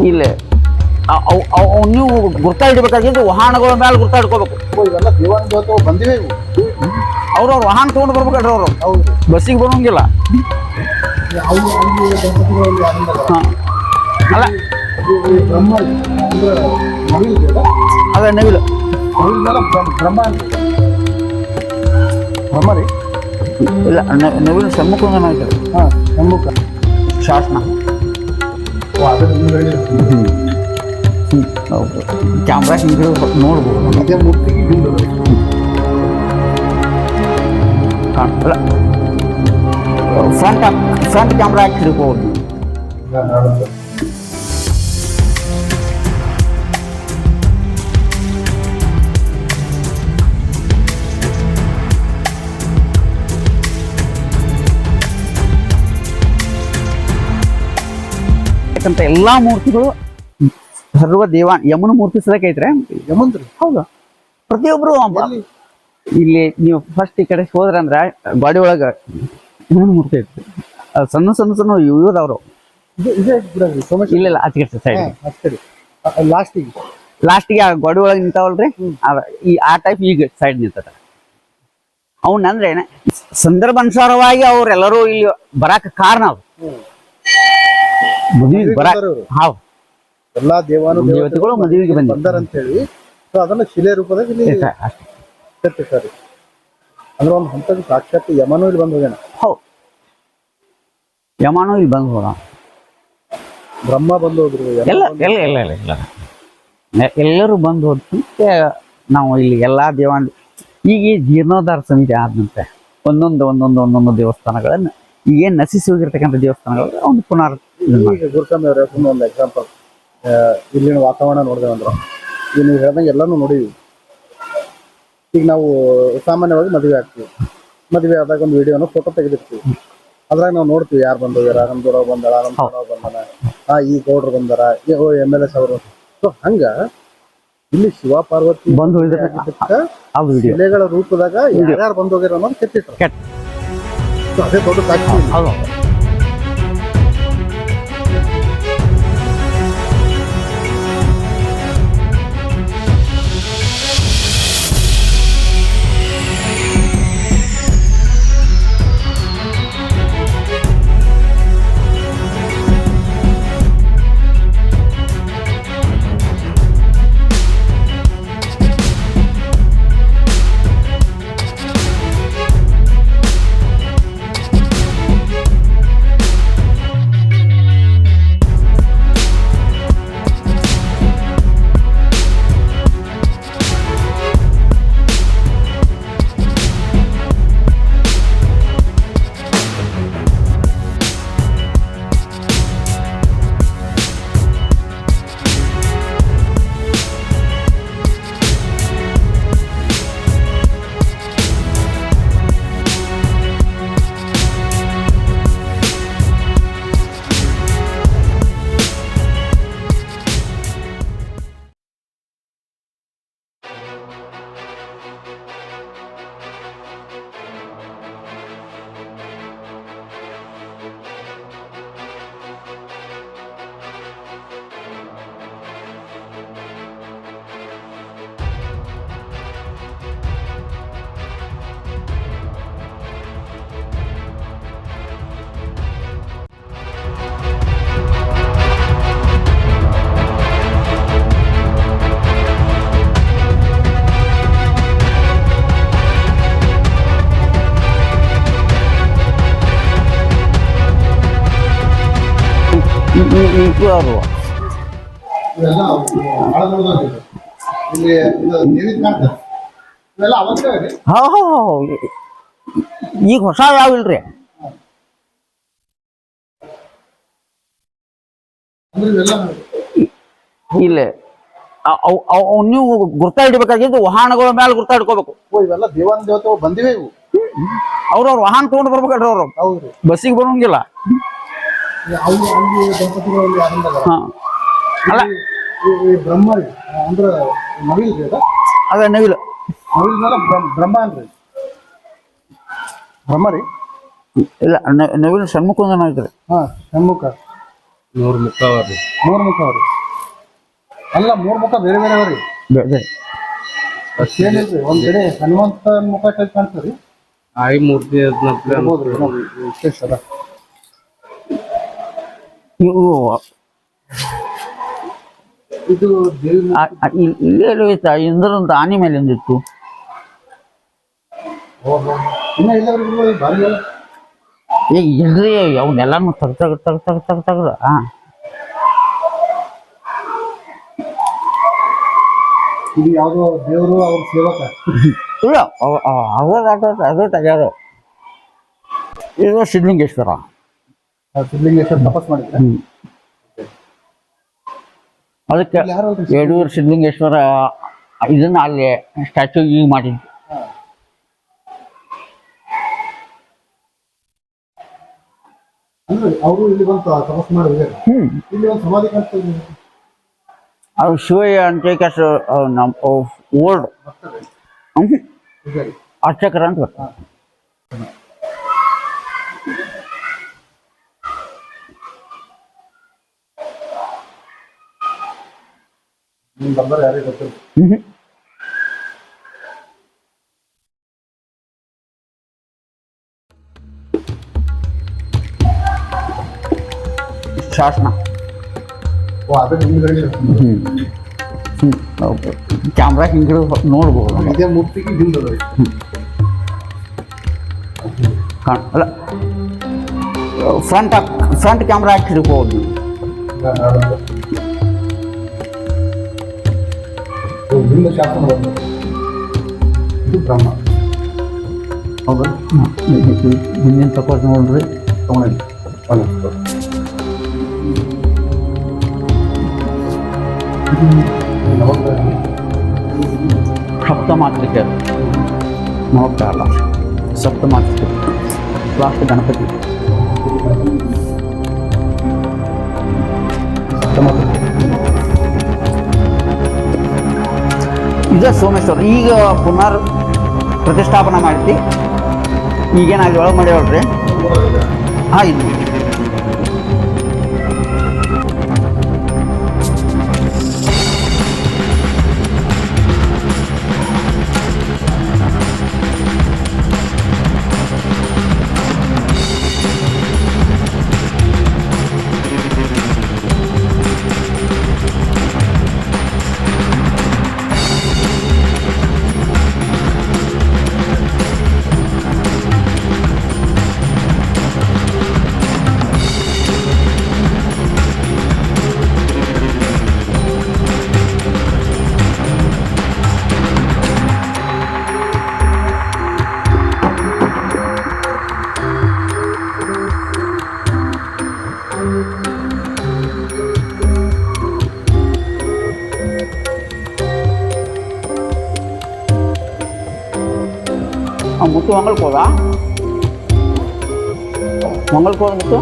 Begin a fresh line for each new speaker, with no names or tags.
ಇಲ್ಲೇ ನೀವು ಗುರ್ತಾ ಹಿಡಿಬೇಕಾಗಿದ್ದು ವಾಹನಗಳ ಮೇಲೆ ಗುರ್ತಾ ಹಿಡ್ಕೋಬೇಕು.
ಇವೆಲ್ಲ ದೇವಾನ ದೇವತೆ ಬಂದಿವೆ ಇವು.
ಅವ್ರವ್ರ ವಾಹನ ತೊಗೊಂಡು ಬರ್ಬೇಕಲ್ರಿ ಅವರು.
ಹೌದು.
ಬಸ್ಸಿಗೆ ಬರೋಂಗಿಲ್ಲ. ಹಾಂ ಅಲ್ಲ
ಬ್ರಹ್ಮ
ಅದೇ ನವಿಲು
ಬ್ರಹ್ಮ ಬ್ರಹ್ಮ ರೀ.
ಇಲ್ಲ ನವಿಲು ಸಮ್ಮುಖಂಗನ ಐತೆ.
ಹಾಂ ಸಮ್ಮುಖ
ಶಾಸನ. ಕ್ಯಾಮ್ರಾ ಹಿಂಗೆ ನೋಡ್ಬೋದು.
ಅದೇ ಮೂರ್ತಿಗೆ
ಕಾಣಲ್ಲ. ಫ್ರಂಟ್ ಕ್ಯಾಮ್ರಾ ಹಾಕಿ ಹಿಡ್ಕೋಬೋದು. ಯಾಕಂತ ಎಲ್ಲಾ ಮೂರ್ತಿಗಳು ಸರ್ವ ದೇವ ಯಮನ ಮೂರ್ತಿ ಸದಕ್ಕೆ ಐತ್ರೆ.
ಯಮಂತ್ರಿ
ಹೌದು. ಪ್ರತಿಯೊಬ್ರು ಇಲ್ಲಿ ನೀವು ಫಸ್ಟ್ ಈ ಕಡೆ ಹೋದ್ರಂದ್ರೆ ಗಾಡಿ ಒಳಗ ಯಮನ ಮೂರ್ತಿ ಐತಿ. ಸಣ್ಣ ಸಣ್ಣ ಸಣ್ಣ ಇವ್ರದವ್ರು ಇಲ್ಲ ಆಚೆ ಸೈಡ್ ಲಾಸ್ಟಿಗೆ ಆ ಗಾಡಿ ಒಳಗೆ ನಿಂತಾವಲ್ರಿ ಆ ಟೈಪ್ ಈಗ ಸೈಡ್ ನಿಂತ. ಅವನಂದ್ರೆ ಸಂದರ್ಭಾನುಸಾರವಾಗಿ ಅವ್ರೆಲ್ಲರೂ ಇಲ್ಲಿ ಬರಾಕ ಕಾರಣ ಅದು. ಮದುವೆಗೆ ಬರಾಕ ಹೌದು.
ಎಲ್ಲಾ ದೇವತೆಗಳು
ಮದುವೆಗೆ
ಬಂದಾರಂತ ಹೇಳಿ ಸೊ ಅದನ್ನ ಶಿಲೆ ರೂಪದಾಗ ಇಲ್ಲಿ ಕೆತ್ತಿರ್ತಾರೆ. ಅಂದ್ರೆ ಒಂದು ಹಂತದ ಸಾಕ್ಷಾತ್ ಯಮನೂ ಇಲ್ಲಿ ಬಂದು ಹೋಗ್ಯಾನ.
ಹೌದು, ಯಮನೂ ಇಲ್ಲಿ ಬಂದು ಹೋದ.
ಬ್ರಹ್ಮ ಬಂದು ಹೋದ್ರು.
ಎಲ್ಲರೂ ಬಂದು ಹೋದ. ನಾವು ಇಲ್ಲಿ ಎಲ್ಲಾ ದೇವಾನ ಈಗ ಜೀರ್ಣೋದ್ಧಾರ ಸಮಿತಿ ಆದಂತೆ ಒಂದೊಂದು ದೇವಸ್ಥಾನಗಳನ್ನ ಈಗೇನು ನಶಿಸಿ ಹೋಗಿರ್ತಕ್ಕಂಥ ದೇವಸ್ಥಾನಗಳು ಒಂದು ಪುನರ್.
ಗುರುಸ್ವಾಮಿ ಅವರೇ ಒಂದು ಎಕ್ಸಾಂಪಲ್, ಇಲ್ಲಿನ ವಾತಾವರಣ ನೋಡಿದೇವಂದ್ರೆ ಈಗ ನೀವು ಹೇಳ್ದಂಗೆ ಎಲ್ಲಾನು ನೋಡಿದ್ವಿ. ಈಗ ನಾವು ಸಾಮಾನ್ಯವಾಗಿ ಮದುವೆ ಆಗ್ತೀವಿ. ಮದುವೆ ಆದಾಗ ಒಂದು ವಿಡಿಯೋನ ಫೋಟೋ ತೆಗೆದಿರ್ತೀವಿ. ಅದ್ರಾಗ ನಾವು ನೋಡ್ತೀವಿ ಯಾರು ಬಂದೋಗ್ಯಾರ, ನಮ್ಮ ದೂರ ಬಂದಾಳ, ನಮ್ಮ ಬಂದಾನ, ಈ ಗೌಡ್ರು ಬಂದಾರ, MLS ಅವರು. ಸೊ ಹಂಗ ಇಲ್ಲಿ ಶಿವ ಪಾರ್ವತಿ
ಬಂದು
ಶಿಲೆಗಳ ರೂಪದಾಗ ಯಾರ್ಯಾರು ಬಂದೋಗ್ಯಾರ ಅನ್ನೋದು ಕೆತ್ತಿಟ್ರು. ಅದೇ ದೊಡ್ಡ ಸಾಕ್ಷಿ. ಈಗ ಹೊಸ ಯಾವಿಲ್ರಿ. ಇಲ್ಲ ನೀವು ಗುರ್ತಾ ಹಿಡಿಬೇಕಾಗಿದ್ದು ವಾಹನಗಳ ಮೇಲೆ ಗುರ್ತಾ ಹಿಡ್ಕೋಬೇಕು. ಇವೆಲ್ಲ ದೇವಾನ ದೇವತೆ ಬಂದಿವೆ ಇವು.
ಅವ್ರವ್ರ ವಾಹನ ತಗೊಂಡು ಬರ್ಬೇಕಲ್ರಿ ಅವರು.
ಹೌದು.
ಬಸ್ಸಿಗೆ ಬರೋಂಗಿಲ್ಲ. ಅಲ್ಲ
ಬ್ರಹ್ಮ ಅಂದ್ರೆ ನವಿಲ್
ಅದೇ ನವಿಲು
ಬ್ರಹ್ಮ ಅನ್ರಿ. ಬ್ರಹ್ಮ ರೀ.
ಇಲ್ಲ ನವಿಲು ಸಮ್ಮುಖ ಐತ್ರಿ.
ಸಮ್ಮುಖ
ಮೂರು ಮುಖ ಅವ್ರಿ.
ಮೂರು ಮುಖ ಅವ್ರಿ. ಅಲ್ಲ ಮೂರು ಮುಖ ಬೇರೆ ಬೇರೆ ಅವ್ರಿ. ಏನಿಲ್ರಿ ಒಂದ್ ಕಡೆ ಹನುಮಂತ ಮುಖ ಟೈಪ್ ಕಾಣ್ತದ್ರಿ.
ಆಯಿ ಮೂರ್ತಿ
ಇರ್ಬೋದ್ರಿ ನೋಡಿ ವಿಶೇಷ ಅದ.
ಇವು
ಇದು ದೇವಿ
ಇಲ್ಲೇ ಇಂದ್ರಂತ ಆನೆ ಮೇಲೆ ಒಂದಿತ್ತು.
ಇನ್ನ ಇಲ್ಲ ಬಾರಿ ಅಲ್ಲ.
ಈಗ ಇಲ್ರಿ ಅವನ್ನೆಲ್ಲಾನು ತೆಗ್ದು
ಇದು ಯಾವ್ದೋ ದೇವರು ಅವ್ರ ಸೇವಕ.
ಇಲ್ಲ ಅದೇ ತೆಗ್ಯಾರು. ಇದು ಸಿದ್ಧಲಿಂಗೇಶ್ವರ.
ಸಿದ್ಧಲಿಂಗೇಶ್ವರ ತಪಸ್ ಮಾಡಿದ್ರೆ
ಅದಕ್ಕೆ
ಯಾರು
ಯಡೂರು ಸಿದ್ಧಲಿಂಗೇಶ್ವರ ಇದನ್ನ ಅಲ್ಲಿ ಸ್ಟ್ಯಾಚ್ಯೂ ಈಗ ಮಾಡಿದ್ದು.
ಅಂದ್ರೆ ಅವರು ಇಲ್ಲಿ ಬಂತು ತಪಸ್ ಮಾಡಿದ್ರೆ ಇಲ್ಲಿ ಒಂದು ಸಮಾಧಿ ಕಾಣ್ತದೆ.
ಅದು ಶಿವಯ್ಯ ಅಂತ ಕೆಸ ನಮ್ಮ ಓಲ್ಡ್ ಅರ್ಚಕರ ಅಂತ ಬರ್ತಾರೆ.
ನಿಮ್ ಬಂದರೆ ಯಾರಿಗೆ ಗೊತ್ತಿಲ್ಲ.
ಶಾಸನ ಕ್ಯಾಮ್ರಾ ಹಿಂಗೆ ನೋಡ್ಬೋದು.
ಇದೇ ಮೂರ್ತಿಗೆ ಹಿಂದದ
ಅಲ್ಲ ಫ್ರಂಟ್ ಕ್ಯಾಮ್ರಾ ಹಾಕಿ ಹಿಡ್ಕೋಬೋದು.
ಹಿಂದೆ ಶಾಸನ ಬಂದು ಇದು ಬ್ರಹ್ಮ. ಹೌದಾ
ಹಿಂದಿನ ತಪ್ಪು ನೋಡ್ರಿ.
ತಗೊಂಡಿ
ಸಪ್ತಮಾತೃಕೆ ನವಗ್ರಹ ಅಲ್ಲ, ಸಪ್ತಮಾತೃಕೆ ಲಾಸ್ಟ್ ಗಣಪತಿ. ಇದೇ ಸೋಮೇಶ್ವರ ಈಗ ಪುನರ್ ಪ್ರತಿಷ್ಠಾಪನೆ ಮಾಡ್ತಿ. ಈಗೇನು ಅಲ್ಲಿ ಒಳಗೆ ಮಾಡ್ಯಾವಲ್ರಿ. ಹಾಂ ಇದು ಮುತ್ತು ಮಂಗಲ್ಕೋದ ಮಂಗಲ್ಕೋದ ಮುತ್ತು